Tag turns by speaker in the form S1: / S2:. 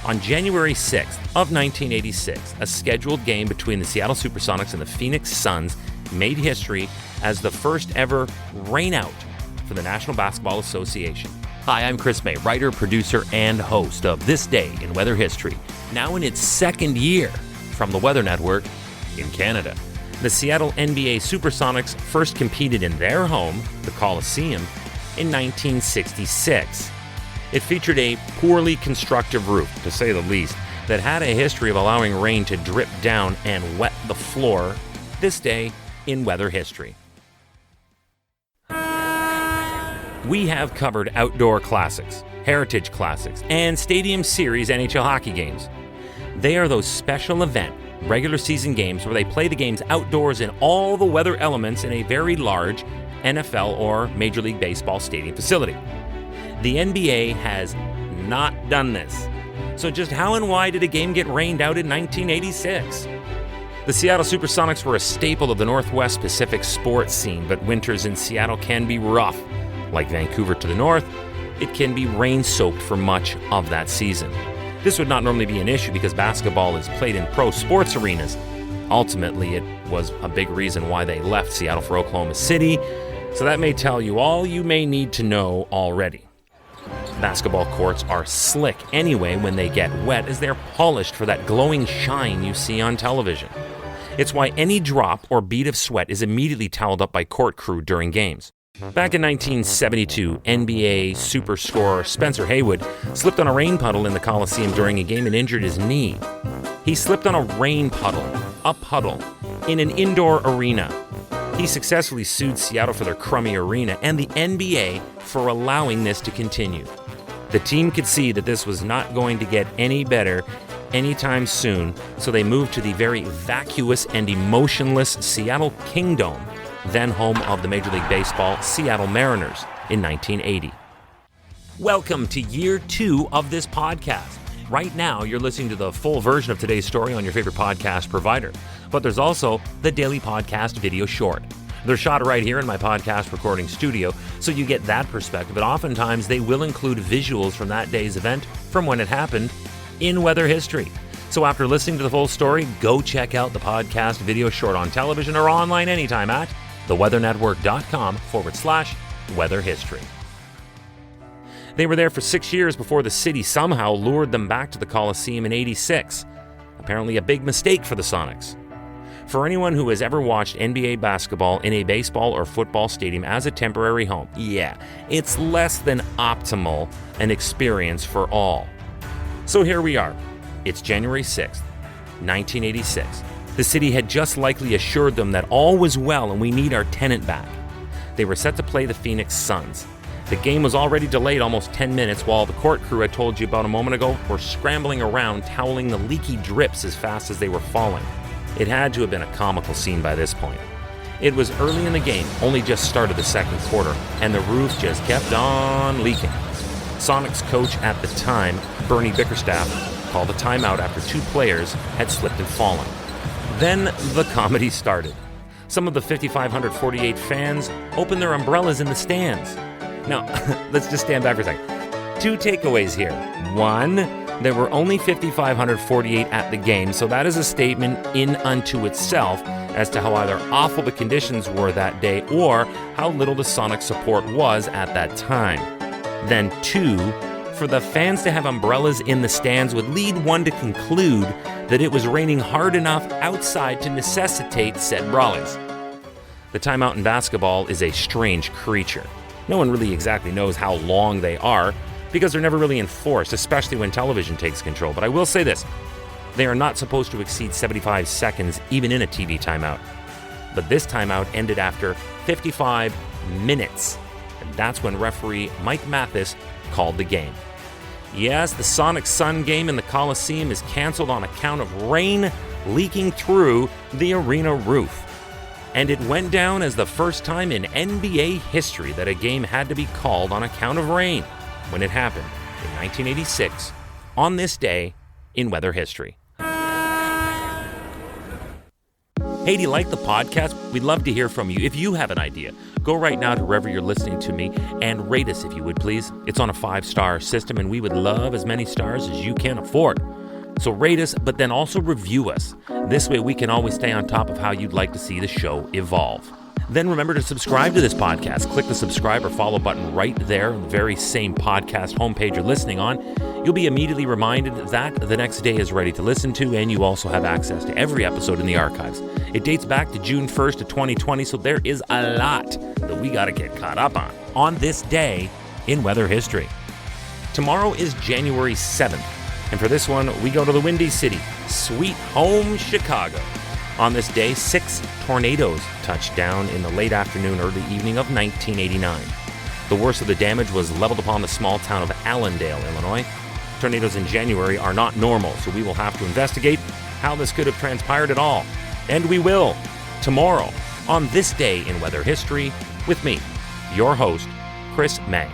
S1: On January 6th of 1986, a scheduled game between the Seattle Supersonics and the Phoenix Suns made history as the first ever rainout for the National Basketball Association. Hi, I'm Chris May, writer, producer, and host of This Day in Weather History, now in its second year from the Weather Network in Canada. The Seattle NBA Supersonics first competed in their home, the Coliseum, in 1966. It featured a poorly constructed roof, to say the least, that had a history of allowing rain to drip down and wet the floor. This day in weather history. We have covered outdoor classics, heritage classics, and Stadium Series NHL hockey games. They are those special event, regular season games where they play the games outdoors in all the weather elements in a very large NFL or Major League Baseball stadium facility. The NBA has not done this. So just how and why did a game get rained out in 1986? The Seattle Supersonics were a staple of the Northwest Pacific sports scene, but winters in Seattle can be rough. Like Vancouver to the north, it can be rain-soaked for much of that season. This would not normally be an issue because basketball is played in pro sports arenas. Ultimately, it was a big reason why they left Seattle for Oklahoma City, so that may tell you all you may need to know already. Basketball courts are slick anyway when they get wet, as they're polished for that glowing shine you see on television. It's why any drop or bead of sweat is immediately toweled up by court crew during games. Back in 1972, NBA superstar Spencer Haywood slipped on a rain puddle in the Coliseum during a game and injured his knee. He slipped on a rain puddle, a puddle, in an indoor arena. He successfully sued Seattle for their crummy arena and the NBA for allowing this to continue. The team could see that this was not going to get any better anytime soon, so they moved to the very vacuous and emotionless Seattle Kingdome, then home of the Major League Baseball Seattle Mariners in 1980. Welcome to year 2 of this podcast. Right now, you're listening to the full version of today's story on your favorite podcast provider, but there's also the daily podcast video short. They're shot right here in my podcast recording studio, so you get that perspective, but oftentimes they will include visuals from that day's event from when it happened in weather history. So after listening to the full story, go check out the podcast video short on television or online anytime at theweathernetwork.com/weather history. They were there for 6 years before the city somehow lured them back to the Coliseum in '86. Apparently a big mistake for the Sonics. For anyone who has ever watched NBA basketball in a baseball or football stadium as a temporary home, yeah, it's less than optimal an experience for all. So here we are. It's January 6th, 1986. The city had just likely assured them that all was well and we need our tenant back. They were set to play the Phoenix Suns. The game was already delayed almost 10 minutes while the court crew I told you about a moment ago were scrambling around toweling the leaky drips as fast as they were falling. It had to have been a comical scene by this point. It was early in the game, only just started the second quarter, and the roof just kept on leaking. Sonics coach at the time, Bernie Bickerstaff, called a timeout after 2 players had slipped and fallen. Then the comedy started. Some of the 5,548 fans opened their umbrellas in the stands. Now, let's just stand back for a second. 2 takeaways here. 1, there were only 5,548 at the game, so that is a statement in unto itself as to how either awful the conditions were that day or how little the Sonic support was at that time. Then 2, for the fans to have umbrellas in the stands would lead one to conclude that it was raining hard enough outside to necessitate said brawlings. The timeout in basketball is a strange creature. No one really exactly knows how long they are because they're never really enforced, especially when television takes control. But I will say this, they are not supposed to exceed 75 seconds even in a TV timeout. But this timeout ended after 55 minutes. And that's when referee Mike Mathis called the game. Yes, the Sonic Sun game in the Coliseum is canceled on account of rain leaking through the arena roof. And it went down as the first time in NBA history that a game had to be called on account of rain when it happened in 1986 on this day in weather history. Hey, do you like the podcast? We'd love to hear from you. If you have an idea, go go right now to wherever you're listening to me and rate us if you would please. It's on a 5-star system and we would love as many stars as you can afford. So rate us, but then also review us. This way we can always stay on top of how you'd like to see the show evolve. Then remember to subscribe to this podcast. Click the subscribe or follow button right there on the very same podcast homepage you're listening on. You'll be immediately reminded that the next day is ready to listen to, and you also have access to every episode in the archives. It dates back to June 1st of 2020, so there is a lot that we got to get caught up on this day in weather history. Tomorrow is January 7th, and for this one, we go to the Windy City, sweet home Chicago. On this day, 6 tornadoes touched down in the late afternoon, early evening of 1989. The worst of the damage was leveled upon the small town of Allendale, Illinois. Tornadoes in January are not normal, so we will have to investigate how this could have transpired at all. And we will, tomorrow, on this day in weather history, with me, your host, Chris May.